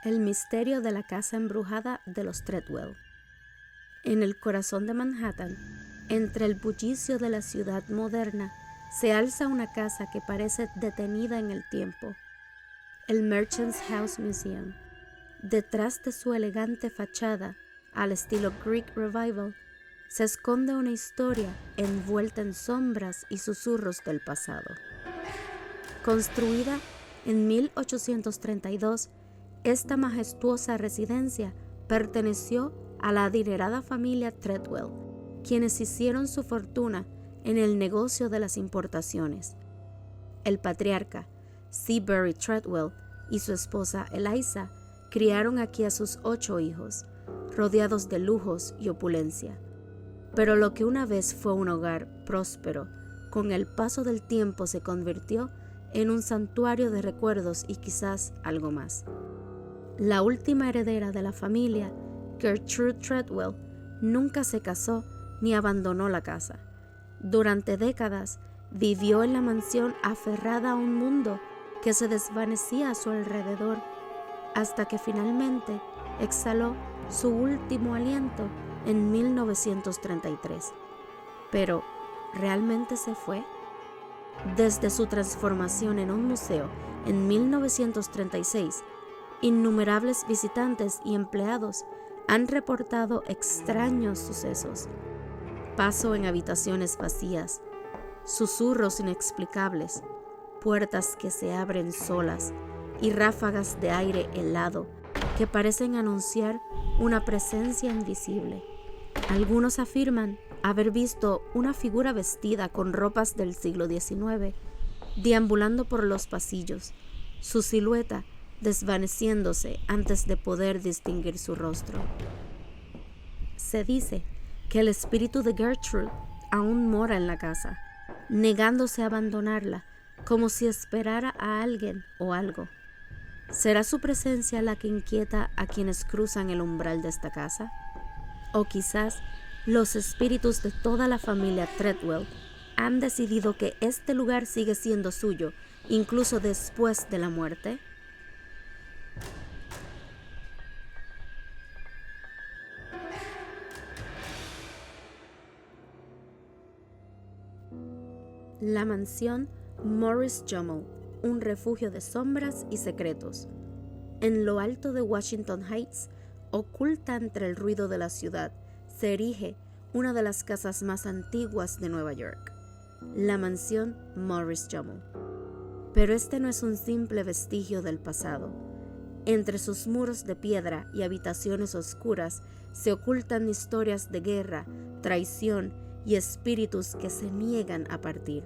El misterio de la casa embrujada de los Treadwell. En el corazón de Manhattan, entre el bullicio de la ciudad moderna, se alza una casa que parece detenida en el tiempo, el Merchants House Museum. Detrás de su elegante fachada, al estilo Greek Revival, se esconde una historia envuelta en sombras y susurros del pasado. Construida en 1832, esta majestuosa residencia perteneció a la adinerada familia Treadwell, quienes hicieron su fortuna en el negocio de las importaciones. El patriarca Seabury Treadwell y su esposa Eliza criaron aquí a sus 8 hijos, rodeados de lujos y opulencia. Pero lo que una vez fue un hogar próspero, con el paso del tiempo se convirtió en un santuario de recuerdos y quizás algo más. La última heredera de la familia, Gertrude Treadwell, nunca se casó ni abandonó la casa. Durante décadas vivió en la mansión aferrada a un mundo que se desvanecía a su alrededor, hasta que finalmente exhaló su último aliento en 1933. Pero, ¿realmente se fue? Desde su transformación en un museo en 1936, innumerables visitantes y empleados han reportado extraños sucesos. Paso en habitaciones vacías, susurros inexplicables, puertas que se abren solas y ráfagas de aire helado que parecen anunciar una presencia invisible. Algunos afirman haber visto una figura vestida con ropas del siglo XIX, deambulando por los pasillos, su silueta desvaneciéndose antes de poder distinguir su rostro. Se dice que el espíritu de Gertrude aún mora en la casa, negándose a abandonarla, como si esperara a alguien o algo. ¿Será su presencia la que inquieta a quienes cruzan el umbral de esta casa? O quizás los espíritus de toda la familia Treadwell han decidido que este lugar sigue siendo suyo, incluso después de la muerte. La mansión Morris Jumel, un refugio de sombras y secretos. En lo alto de Washington Heights, oculta entre el ruido de la ciudad, se erige una de las casas más antiguas de Nueva York, la mansión Morris Jumel. Pero este no es un simple vestigio del pasado. Entre sus muros de piedra y habitaciones oscuras se ocultan historias de guerra, traición y espíritus que se niegan a partir.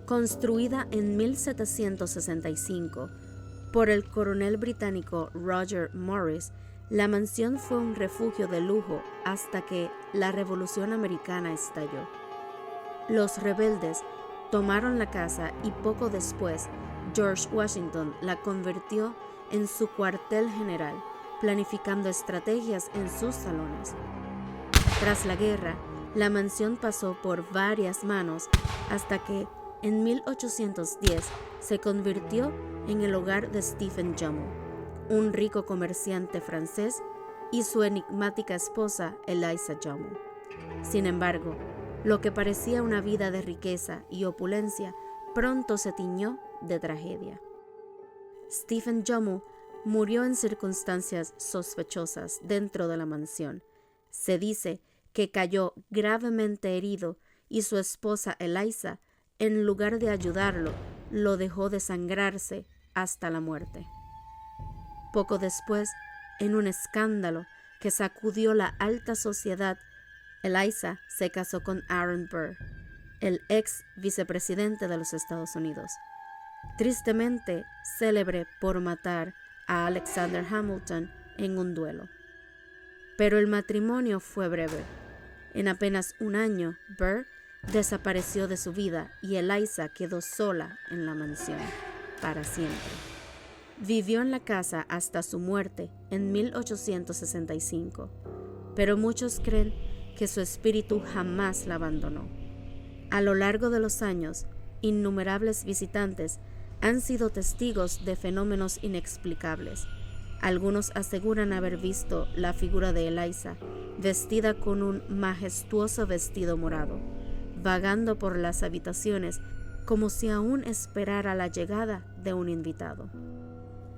Construida en 1765 por el coronel británico Roger Morris, la mansión fue un refugio de lujo hasta que la Revolución Americana estalló. Los rebeldes tomaron la casa y poco después George Washington la convirtió en su cuartel general, planificando estrategias en sus salones. Tras la guerra, la mansión pasó por varias manos hasta que en 1810 se convirtió en el hogar de Stephen Jumel, un rico comerciante francés, y su enigmática esposa Eliza Jumel. Sin embargo, lo que parecía una vida de riqueza y opulencia pronto se tiñó de tragedia. Stephen Jumel murió en circunstancias sospechosas dentro de la mansión. Se dice que cayó gravemente herido y su esposa Eliza, en lugar de ayudarlo, lo dejó desangrarse hasta la muerte. Poco después, en un escándalo que sacudió la alta sociedad, Eliza se casó con Aaron Burr, el ex vicepresidente de los Estados Unidos, tristemente célebre por matar a Alexander Hamilton en un duelo. Pero el matrimonio fue breve. En apenas un año, Burr desapareció de su vida y Eliza quedó sola en la mansión para siempre. Vivió en la casa hasta su muerte en 1865, pero muchos creen que su espíritu jamás la abandonó. A lo largo de los años, innumerables visitantes han sido testigos de fenómenos inexplicables, Algunos aseguran haber visto la figura de Eliza, vestida con un majestuoso vestido morado, vagando por las habitaciones como si aún esperara la llegada de un invitado.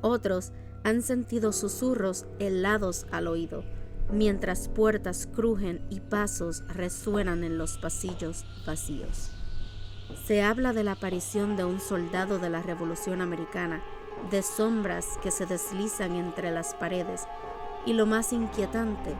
Otros han sentido susurros helados al oído, mientras puertas crujen y pasos resuenan en los pasillos vacíos. Se habla de la aparición de un soldado de la Revolución Americana, de sombras que se deslizan entre las paredes y, lo más inquietante,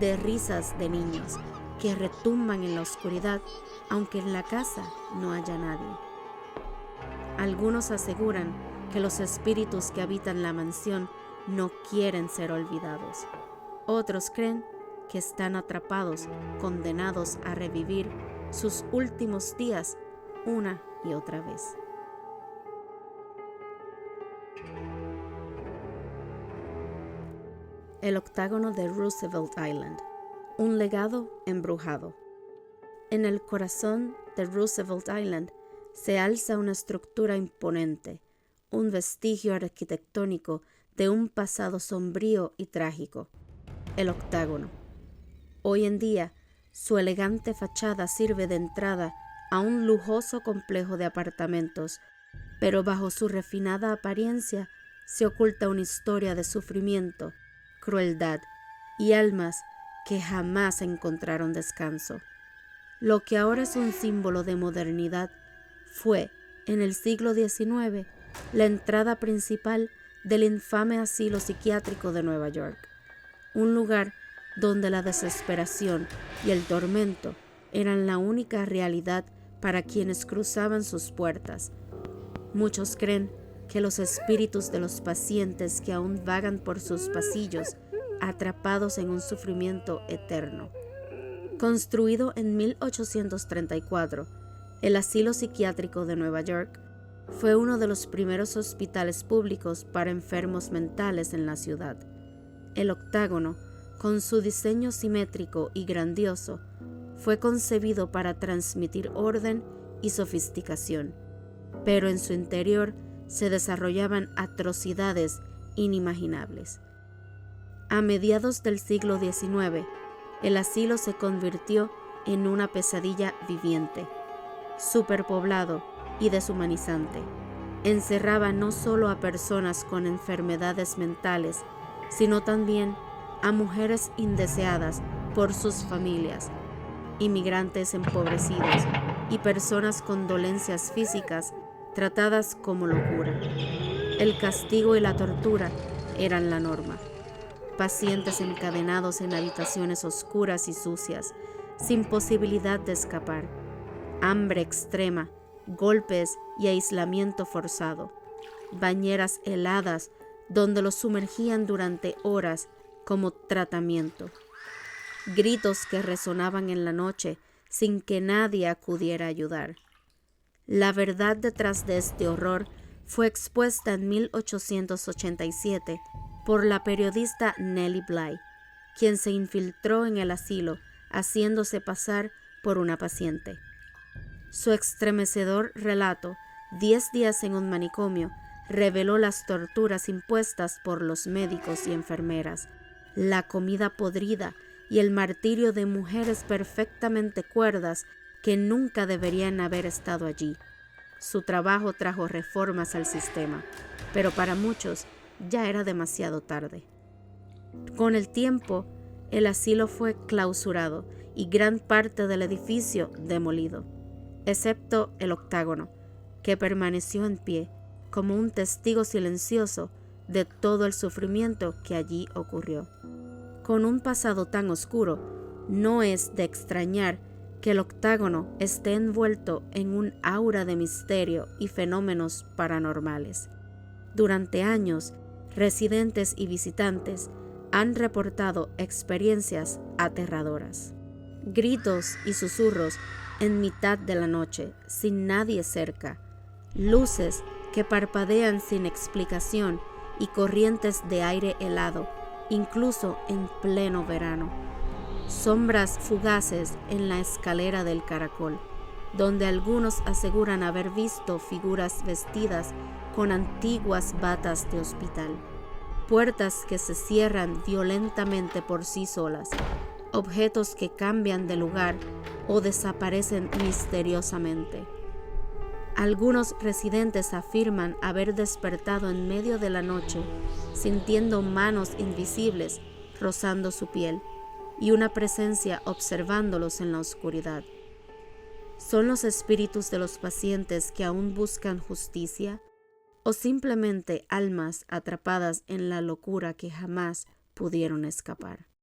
de risas de niños que retumban en la oscuridad aunque en la casa no haya nadie. Algunos aseguran que los espíritus que habitan la mansión no quieren ser olvidados. Otros creen que están atrapados, condenados a revivir sus últimos días una y otra vez. El octágono de Roosevelt Island, un legado embrujado. En el corazón de Roosevelt Island se alza una estructura imponente, un vestigio arquitectónico de un pasado sombrío y trágico, el octágono. Hoy en día, su elegante fachada sirve de entrada a un lujoso complejo de apartamentos, pero bajo su refinada apariencia se oculta una historia de sufrimiento, crueldad y almas que jamás encontraron descanso. Lo que ahora es un símbolo de modernidad fue, en el siglo XIX, la entrada principal del infame asilo psiquiátrico de Nueva York, un lugar donde la desesperación y el tormento eran la única realidad para quienes cruzaban sus puertas. Muchos creen que los espíritus de los pacientes que aún vagan por sus pasillos, atrapados en un sufrimiento eterno. Construido en 1834, el asilo psiquiátrico de Nueva York fue uno de los primeros hospitales públicos para enfermos mentales en la ciudad. El octágono, con su diseño simétrico y grandioso, fue concebido para transmitir orden y sofisticación, pero en su interior se desarrollaban atrocidades inimaginables. A mediados del siglo XIX, el asilo se convirtió en una pesadilla viviente, superpoblado y deshumanizante. Encerraba no solo a personas con enfermedades mentales, sino también a mujeres indeseadas por sus familias, inmigrantes empobrecidos y personas con dolencias físicas tratadas como locura. El castigo y la tortura eran la norma. Pacientes encadenados en habitaciones oscuras y sucias, sin posibilidad de escapar. Hambre extrema, golpes y aislamiento forzado. Bañeras heladas donde los sumergían durante horas como tratamiento. Gritos que resonaban en la noche sin que nadie acudiera a ayudar. La verdad detrás de este horror fue expuesta en 1887 por la periodista Nellie Bly, quien se infiltró en el asilo haciéndose pasar por una paciente. Su estremecedor relato, 10 días en un manicomio, reveló las torturas impuestas por los médicos y enfermeras, la comida podrida y el martirio de mujeres perfectamente cuerdas que nunca deberían haber estado allí. Su trabajo trajo reformas al sistema, pero para muchos ya era demasiado tarde. Con el tiempo, el asilo fue clausurado y gran parte del edificio demolido, excepto el octágono, que permaneció en pie como un testigo silencioso de todo el sufrimiento que allí ocurrió. Con un pasado tan oscuro, no es de extrañar que el octágono esté envuelto en un aura de misterio y fenómenos paranormales. Durante años, residentes y visitantes han reportado experiencias aterradoras. Gritos y susurros en mitad de la noche, sin nadie cerca. Luces que parpadean sin explicación y corrientes de aire helado, incluso en pleno verano. Sombras fugaces en la escalera del caracol, donde algunos aseguran haber visto figuras vestidas con antiguas batas de hospital. puertas que se cierran violentamente por sí solas, objetos que cambian de lugar o desaparecen misteriosamente. Algunos residentes afirman haber despertado en medio de la noche, sintiendo manos invisibles rozando su piel y una presencia observándolos en la oscuridad. ¿Son los espíritus de los pacientes que aún buscan justicia o simplemente almas atrapadas en la locura que jamás pudieron escapar?